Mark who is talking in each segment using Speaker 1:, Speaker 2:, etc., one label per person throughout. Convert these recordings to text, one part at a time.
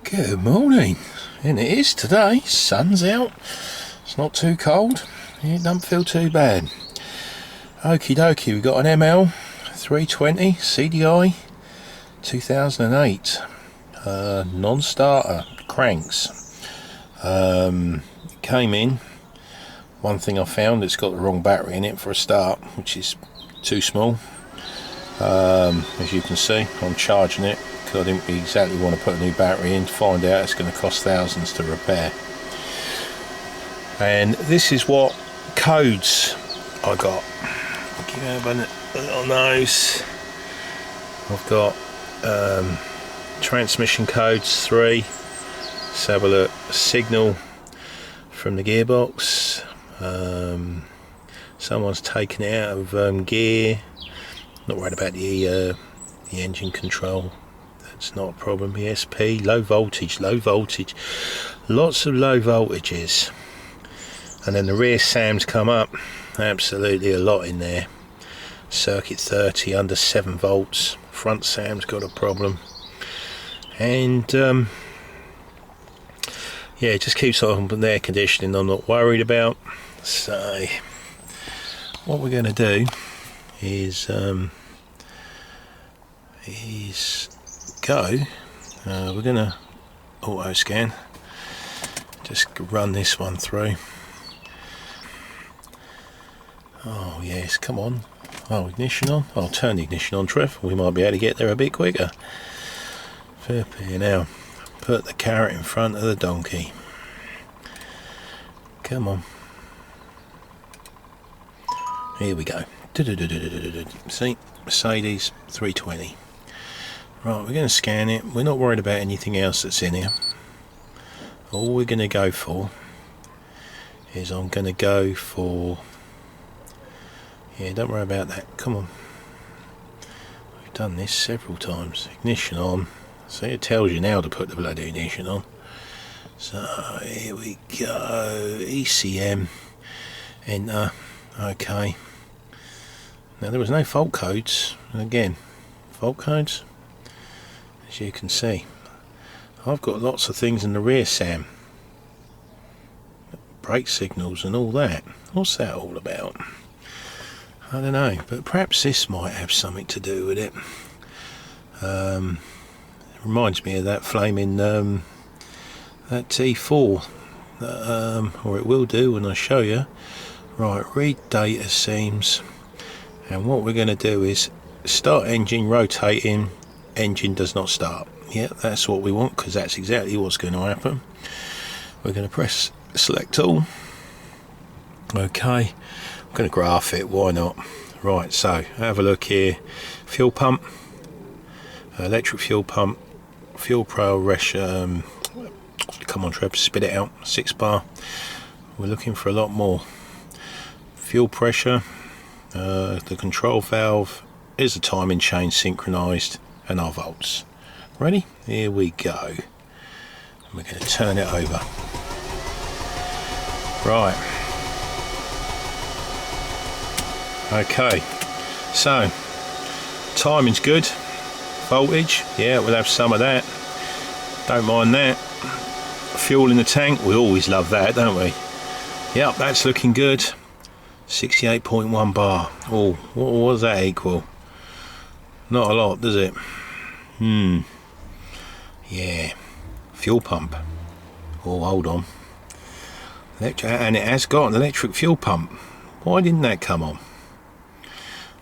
Speaker 1: Good morning, and it is today. Sun's out, it's not too cold, it doesn't feel too bad. Okie dokie, we've got an ML 320 CDI 2008 non-starter cranks. Came in. One thing I found, it's got the wrong battery in it for a start, which is too small. As you can see, I'm charging it because I didn't exactly want to put a new battery in to find out it's going to cost thousands to repair. And this is what codes I got. I'll give you a little nose. I've got transmission codes 3. Let's have a look. Signal from the gearbox. Someone's taken it out of gear. Not worried about the engine control. That's not a problem. ESP, low voltage, lots of low voltages. And then the rear SAMs come up. Absolutely a lot in there. Circuit 30 under 7 volts. Front SAM's got a problem. And yeah, it just keeps on with air conditioning. I'm not worried about. So what we're going to do is go. We're going to auto scan. Just run this one through. Oh yes, come on. Oh, ignition on. I'll turn the ignition on, Trev. We might be able to get there a bit quicker. Here now. Put the carrot in front of the donkey. Come on. Here we go. See, Mercedes 320. Right, we're going to scan it. We're not worried about anything else that's in here. All we're going to go for is I'm going to go for... Yeah, don't worry about that. Come on. We've done this several times. Ignition on. See, it tells you now to put the bloody ignition on. So, here we go. ECM. Enter. Okay. Now, there was no fault codes. And again, fault codes, as you can see, I've got lots of things in the rear SAM. Brake signals and all that. What's that all about? I don't know, but perhaps this might have something to do with it. It reminds me of that flaming that T4, or it will do when I show you. Right, read data seams, and what we're going to do is start engine rotating. Engine does not start. Yeah, that's what we want, because that's exactly what's going to happen. We're going to press select all. Okay, I'm going to graph it, why not? Right, so have a look here. Fuel pump, electric fuel pump, fuel pro pressure. Come on, Trev, spit it out. 6 bar. We're looking for a lot more. Fuel pressure, the control valve is the timing chain synchronized, and our volts. Ready? Here we go. We're going to turn it over. Right. Okay. So, timing's good. Voltage, yeah, we'll have some of that. Don't mind that. Fuel in the tank, we always love that, don't we? Yep, that's looking good. 68.1 bar. Oh, what does that equal? Not a lot, does it? Yeah. Fuel pump. Oh, hold on. And it has got an electric fuel pump. Why didn't that come on?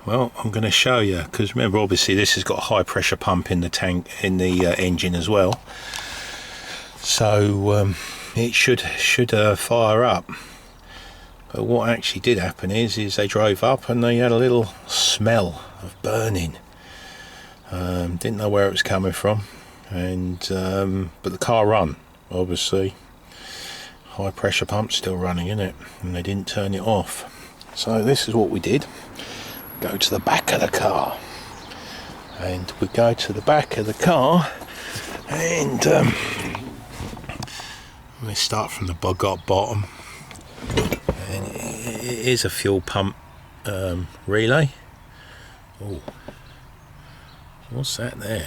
Speaker 1: Well, I'm going to show you, because remember, obviously this has got a high pressure pump in the tank, in the engine as well. So it should fire up. But what actually did happen is they drove up and they had a little smell of burning. Didn't know where it was coming from, and but the car run, obviously. High pressure pump still running, isn't it? And they didn't turn it off. So this is what we did. Go to the back of the car, and we go to the back of the car, and we start from the bottom. And it is a fuel pump relay. Oh, what's that there?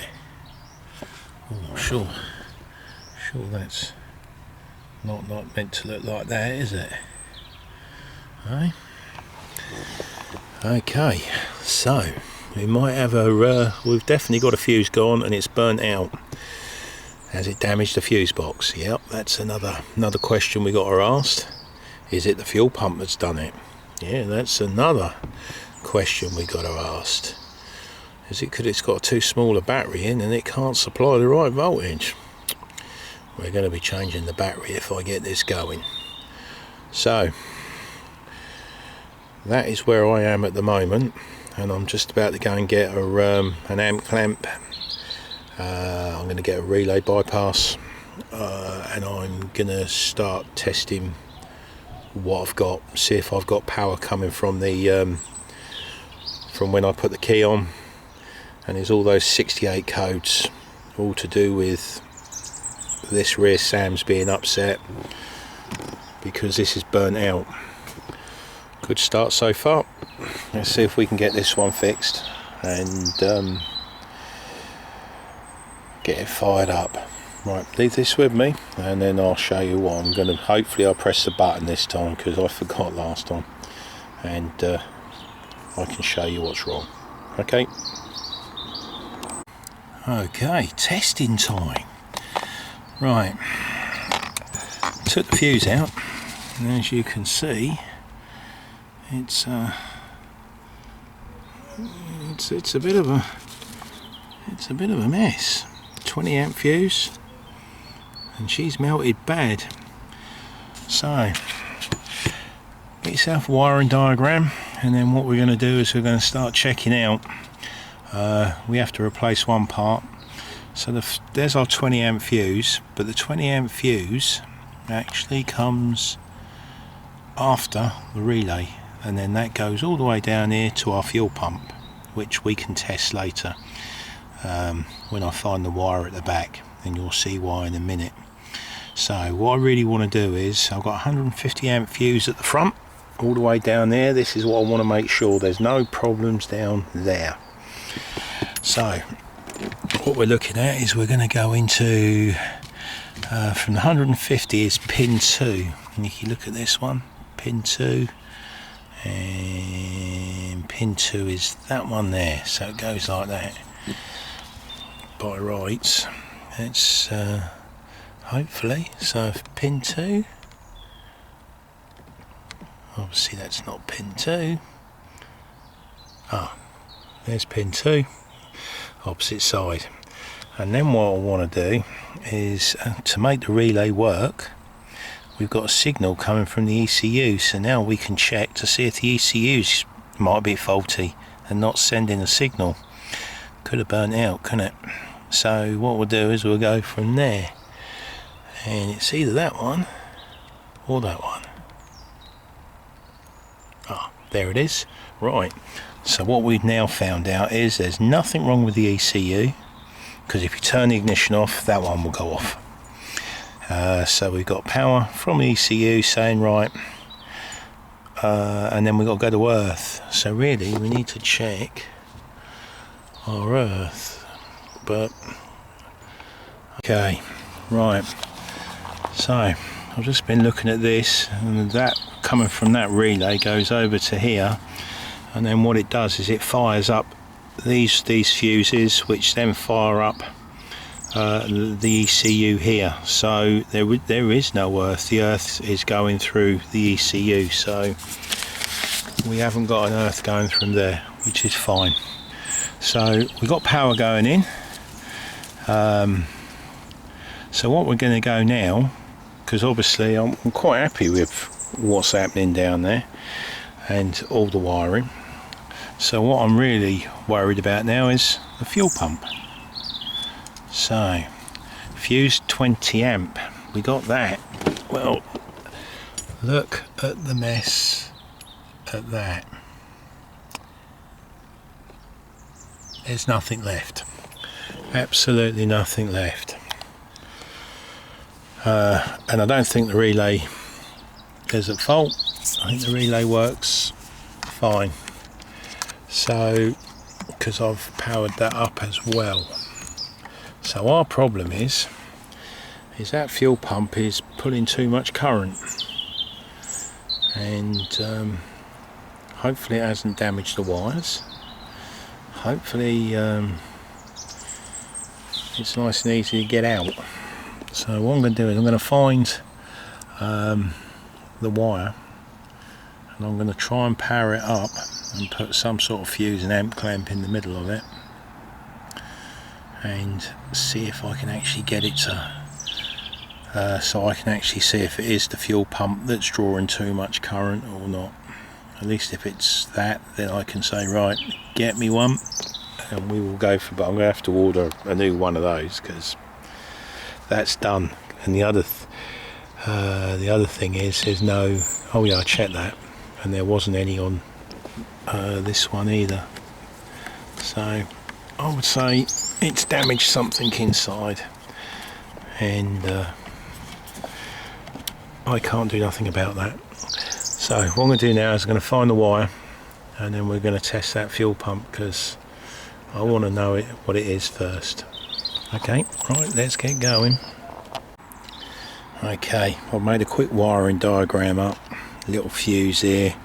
Speaker 1: Oh, I'm sure Sure, that's not meant to look like that, is it? Hey? Okay, so we might have we've definitely got a fuse gone and it's burnt out. Has it damaged the fuse box? Yep, that's another question we got to ask. Is it the fuel pump that's done it? Yeah, that's another question we got to ask. Is it because it's got too small a battery in and it can't supply the right voltage? We're going to be changing the battery if I get this going. So that is where I am at the moment, and I'm just about to go and get an amp clamp. I'm going to get a relay bypass, and I'm going to start testing what I've got, see if I've got power coming from the from when I put the key on. And there's all those 68 codes, all to do with this rear Sam's being upset because this is burnt out. Good start so far. Let's see if we can get this one fixed and get it fired up. Right, leave this with me and then I'll show you what I'm going to. Hopefully I'll press the button this time because I forgot last time, and I can show you what's wrong. Okay. Okay, testing time. Right, took the fuse out, and as you can see, it's a bit of a mess. 20 amp fuse, and she's melted bad. So get yourself a wiring diagram, and then what we're going to do is we're going to start checking out. We have to replace one part. So there's our 20 amp fuse, but the 20 amp fuse actually comes after the relay, and then that goes all the way down here to our fuel pump, which we can test later when I find the wire at the back, and you'll see why in a minute. So what I really want to do is, I've got 150 amp fuse at the front all the way down there. This is what I want to make sure there's no problems down there. So what we're looking at is we're going to go into from the 150 is pin 2, and if you look at this one, pin 2, and pin 2 is that one there, so it goes like that. By rights it's hopefully, so pin 2, obviously that's not pin 2. There's pin 2, opposite side. And then what I want to do is to make the relay work, we've got a signal coming from the ECU, so now we can check to see if the ECUs might be faulty and not sending a signal. Could have burnt out, couldn't it? So what we'll do is we'll go from there, and it's either that one or that one. There it is. Right, so what we've now found out is there's nothing wrong with the ECU, because if you turn the ignition off, that one will go off. So we've got power from the ECU saying right, and then we've got to go to earth. So really we need to check our earth. But okay, right, so I've just been looking at this, and that coming from that relay goes over to here, and then what it does is it fires up these fuses, which then fire up the ECU here. So there is no earth. The earth is going through the ECU, so we haven't got an earth going from there, which is fine. So we've got power going in. So what we're going to go now, because obviously I'm quite happy with what's happening down there and all the wiring. So what I'm really worried about now is the fuel pump. So fuse 20 amp, we got that. Well, look at the mess at that. There's nothing left, absolutely nothing left. And I don't think the relay is at fault. I think the relay works fine. So, because I've powered that up as well. So our problem is is that fuel pump is pulling too much current, and hopefully it hasn't damaged the wires. Hopefully it's nice and easy to get out. So what I'm going to do is I'm going to find the wire, and I'm going to try and power it up and put some sort of fuse and amp clamp in the middle of it, and see if I can actually get it to so I can actually see if it is the fuel pump that's drawing too much current or not. At least if it's that, then I can say, right, get me one, and we will go for. But I'm going to have to order a new one of those, because that's done. And the other thing is, there's no. Oh yeah, I checked that, and there wasn't any on this one either. So I would say it's damaged something inside, and I can't do nothing about that. So what I'm going to do now is I'm going to find the wire, and then we're going to test that fuel pump, because I want to know what it is first. Okay, right, let's get going. Okay, I've made a quick wiring diagram up. Little fuse here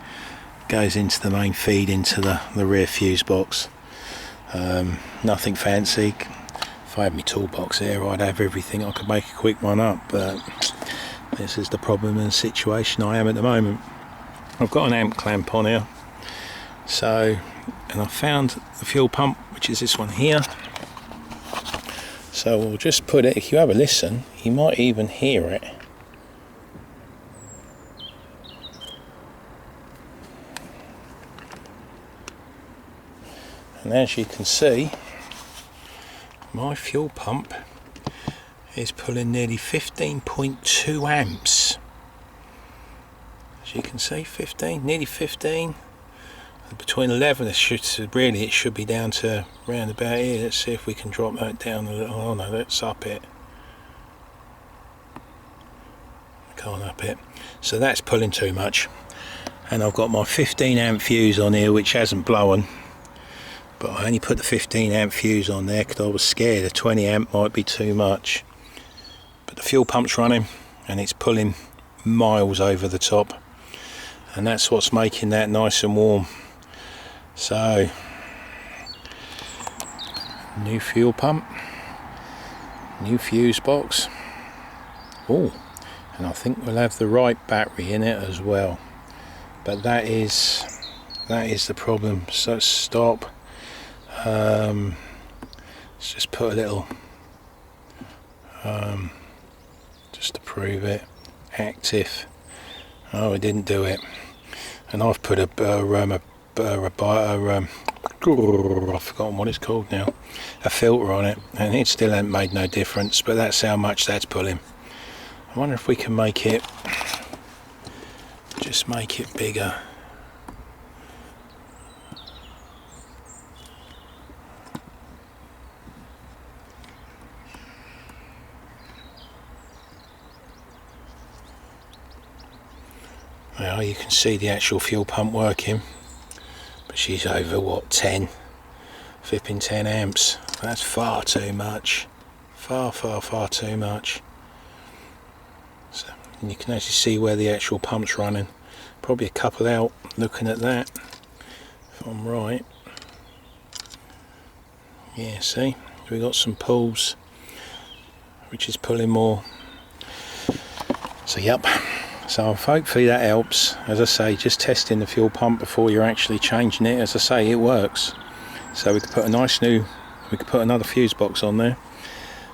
Speaker 1: goes into the main feed into the rear fuse box. Nothing fancy. If I had my toolbox here, I'd have everything. I could make a quick one up, but this is the problem and situation I am at the moment. I've got an amp clamp on here, so, and I found the fuel pump, which is this one here. So we'll just put it. If you have a listen, you might even hear it. And as you can see, my fuel pump is pulling nearly 15.2 amps. As you can see, 15, nearly 15. Between 11, it should be down to around about here. Let's see if we can drop that down a little. Oh no, let's up it. I can't up it. So that's pulling too much. And I've got my 15 amp fuse on here, which hasn't blown. But I only put the 15 amp fuse on there because I was scared a 20 amp might be too much. But the fuel pump's running, and it's pulling miles over the top, and that's what's making that nice and warm. So, new fuel pump, new fuse box. Oh, and I think we'll have the right battery in it as well. But that is the problem. So stop. Let's just put a little, just to prove it, active. Oh, it didn't do it. And I've put I've forgotten what it's called now, a filter on it, and it still hasn't made no difference, but that's how much that's pulling. I wonder if we can make it, just make it bigger. Well, you can see the actual fuel pump working, but she's over what, 10 amps. That's far too much, far too much. So, and you can actually see where the actual pump's running. Probably a couple out looking at that, if I'm right. Yeah, see, we got some pulls, which is pulling more. So yep. So hopefully that helps. As I say, just testing the fuel pump before you're actually changing it. As I say, it works. So we could put we could put another fuse box on there,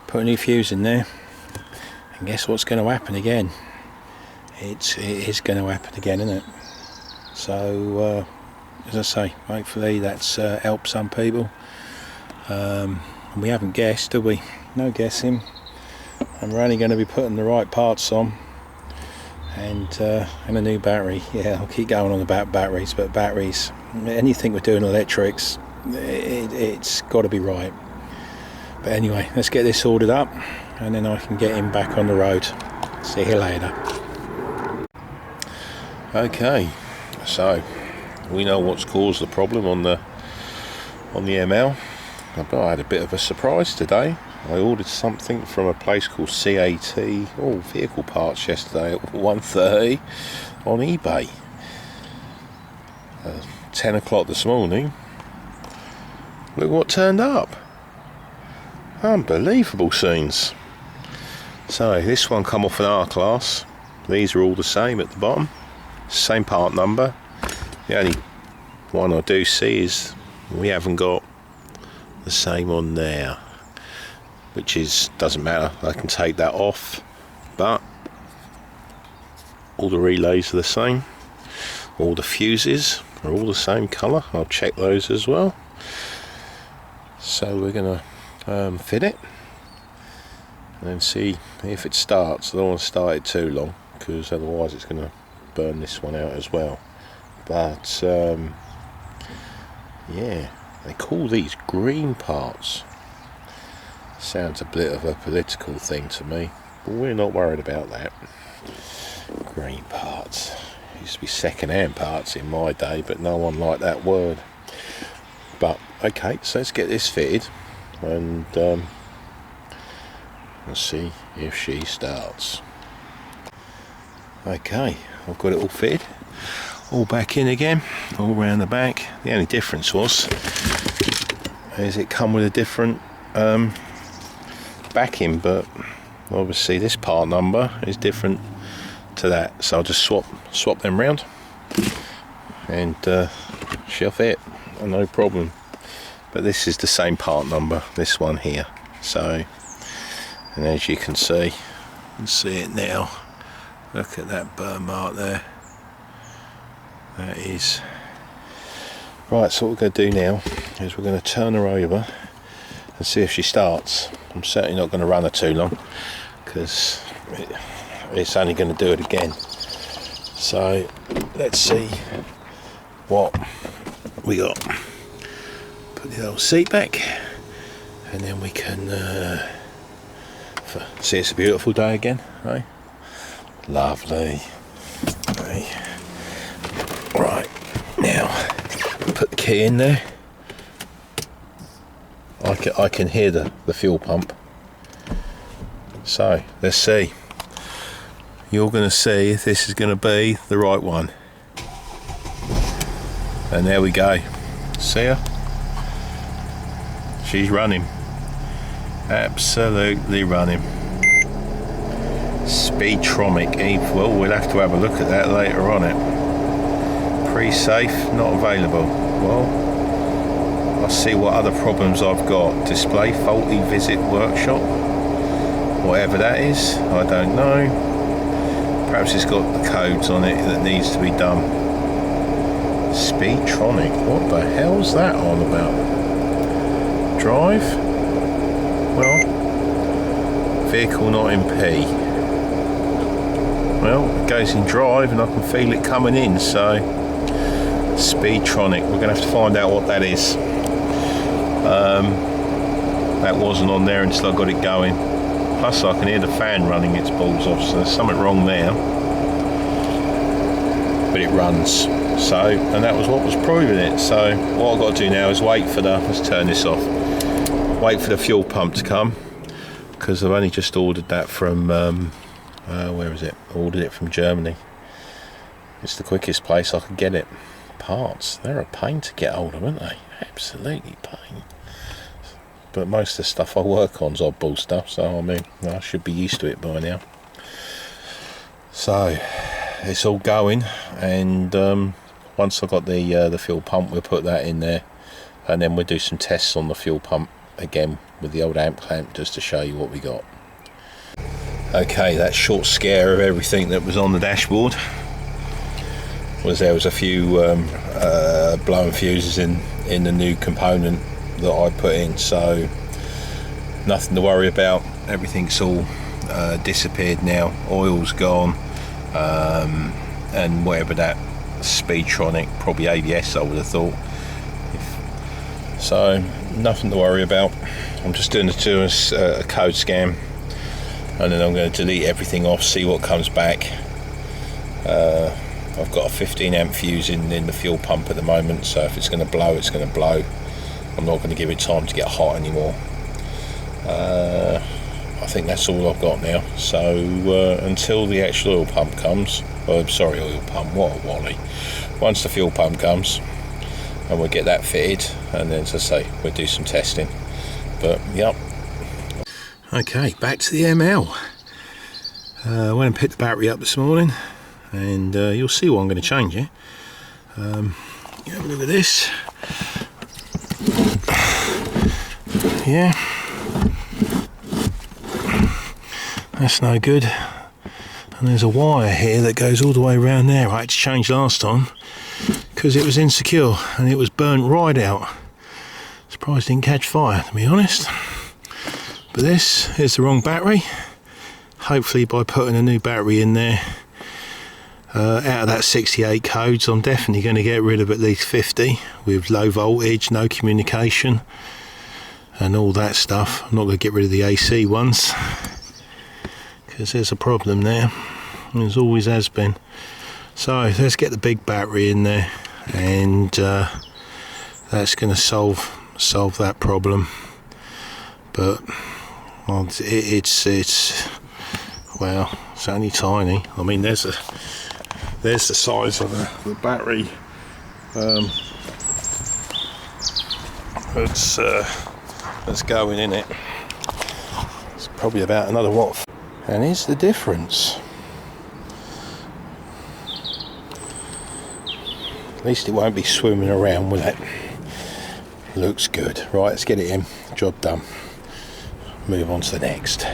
Speaker 1: put a new fuse in there, and guess what's going to happen again? It is going to happen again, isn't it? So as I say, hopefully that's helped some people. And we haven't guessed, do we? No guessing. And we're only going to be putting the right parts on. And a new battery. Yeah, I'll keep going on about batteries, but batteries, anything we're doing electrics, it's got to be right. But anyway, let's get this ordered up, and then I can get him back on the road. See you later. Okay, so we know what's caused the problem on the ML. But I had a bit of a surprise today. I ordered something from a place called CAT, vehicle parts, yesterday at 1:30 on eBay. 10 o'clock this morning. Look what turned up. Unbelievable scenes. So this one come off an R-Class. These are all the same at the bottom. Same part number. The only one I do see is we haven't got the same on there, which doesn't matter, I can take that off, but all the relays are the same, all the fuses are all the same colour. I'll check those as well. So we're going to fit it and then see if it starts. I don't want to start it too long because otherwise it's going to burn this one out as well. But yeah, they call these green parts. Sounds a bit of a political thing to me, but we're not worried about that. Green parts. Used to be second-hand parts in my day, but no one liked that word. But okay, so let's get this fitted and let's see if she starts. Okay, I've got it all fitted, all back in again, all round the back. The only difference is it come with a different backing, but obviously this part number is different to that, so I'll just swap them round and she'll fit, no problem. But this is the same part number, this one here. So, and as you can see it now. Look at that burn mark there. That is right. So what we're going to do now is we're going to turn her over and see if she starts. I'm certainly not going to run her too long because it's only going to do it again. So let's see what we got. Put the old seat back and then we can see it's a beautiful day again, right? Lovely. Right, now put the key in there. I can hear the fuel pump. So let's see. You're going to see if this is going to be the right one. And there we go. See her? She's running. Absolutely running. Speedtronic. Well, we'll have to have a look at that later on. Pre-safe, not available. Well, I'll see what other problems I've got. Display faulty, visit workshop. Whatever that is, I don't know. Perhaps it's got the codes on it that needs to be done. Speedtronic. What the hell's that on about? Drive? Well, vehicle not in P. Well, it goes in drive and I can feel it coming in, so Speedtronic. We're going to have to find out what that is. That wasn't on there until I got it going. Plus I can hear the fan running its balls off, so there's something wrong there. But it runs. So, and that was what was proving it. So what I've got to do now is wait for let's turn this off. Wait for the fuel pump to come, because I've only just ordered that from where is it? I ordered it from Germany. It's the quickest place I could get it. Parts, they're a pain to get hold of, aren't they? Absolutely pain. But most of the stuff I work on is oddball stuff, so I mean, I should be used to it by now. So it's all going, and once I've got the fuel pump, we'll put that in there, and then we'll do some tests on the fuel pump again with the old amp clamp, just to show you what we got. Okay, that short scare of everything that was on the dashboard was there was a few blown fuses in the new component that I put in, so nothing to worry about. Everything's all disappeared now. Oil's gone, and whatever that Speedtronic, probably ABS I would have thought. So nothing to worry about. I'm just doing a code scan, and then I'm going to delete everything off, see what comes back. I've got a 15 amp fuse in the fuel pump at the moment, so if it's going to blow, it's going to blow. I'm not going to give it time to get hot anymore. I think that's all I've got now. So until the actual oil pump comes, sorry, oil pump, what a wally. Once the fuel pump comes, and we'll get that fitted, and then, as I say, we'll do some testing. But yep. Okay, back to the ML. I went and picked the battery up this morning, and you'll see why I'm going to change it. Have a look at this. Yeah, that's no good. And there's a wire here that goes all the way around there. I had to change last time because it was insecure and it was burnt right out. Surprised it didn't catch fire, to be honest. But this is the wrong battery. Hopefully by putting a new battery in there, out of that 68 codes, I'm definitely going to get rid of at least 50 with low voltage, no communication and all that stuff. I'm not going to get rid of the AC ones because there's a problem there. There's always has been. So let's get the big battery in there, and that's going to solve that problem. But well, it's well, it's only tiny. I mean, there's the size of the battery. That's going in it. It's probably about another watt. And here's the difference. At least it won't be swimming around with it. Looks good. Right, let's get it in. Job done. Move on to the next.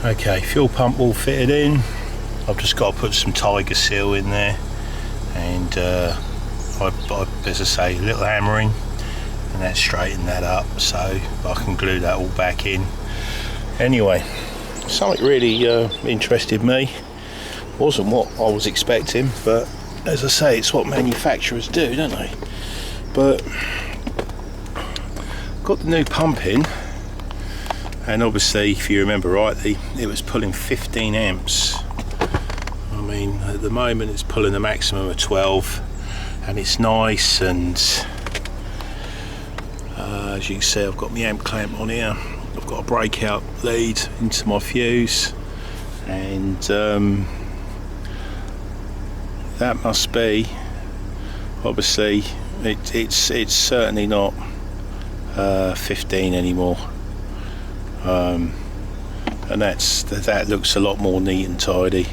Speaker 1: Okay, fuel pump all fitted in. I've just got to put some Tiger Seal in there, and as I say, a little hammering, and that straightened that up, so I can glue that all back in. Anyway, something really interested me. Wasn't what I was expecting, but as I say, it's what manufacturers do, don't they? But got the new pump in, and obviously, if you remember rightly, it was pulling 15 amps. I mean, at the moment it's pulling a maximum of 12, and it's nice. And as you can see, I've got my amp clamp on here. I've got a breakout lead into my fuse, and that must be, obviously, it's certainly not 15 anymore. And that looks a lot more neat and tidy.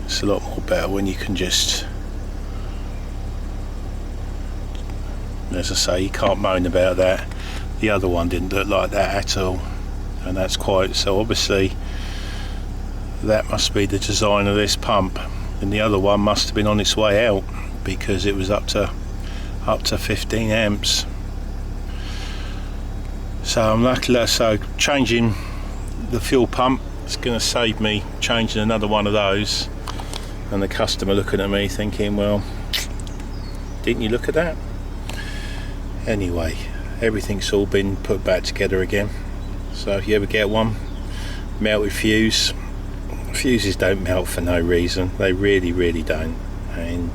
Speaker 1: It's a lot more better when you can just, as I say, you can't moan about that. The other one didn't look like that at all, and that's quite, so obviously that must be the design of this pump, and the other one must have been on its way out because it was up to 15 amps. So I'm lucky, so changing the fuel pump is going to save me changing another one of those, and the customer looking at me thinking, well, didn't you look at that? Anyway, everything's all been put back together again. So if you ever get one melted fuse, fuses don't melt for no reason. They really don't. And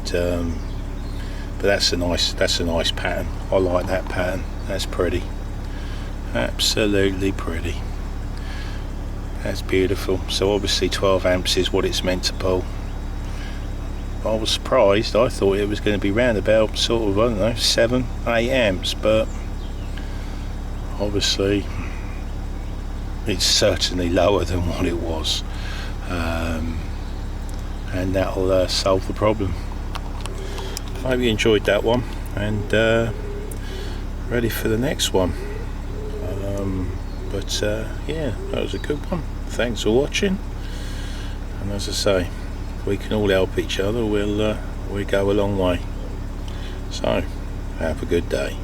Speaker 1: but that's a nice pattern. I like that pattern. That's pretty. Absolutely pretty. That's beautiful. So obviously 12 amps is what it's meant to pull. I was surprised. I thought it was going to be round about sort of, I don't know, 7-8 amps, but obviously it's certainly lower than what it was, and that'll solve the problem. I hope you enjoyed that one, and ready for the next one. But yeah, that was a good one. Thanks for watching, and as I say, if we can all help each other, we'll go a long way. So have a good day.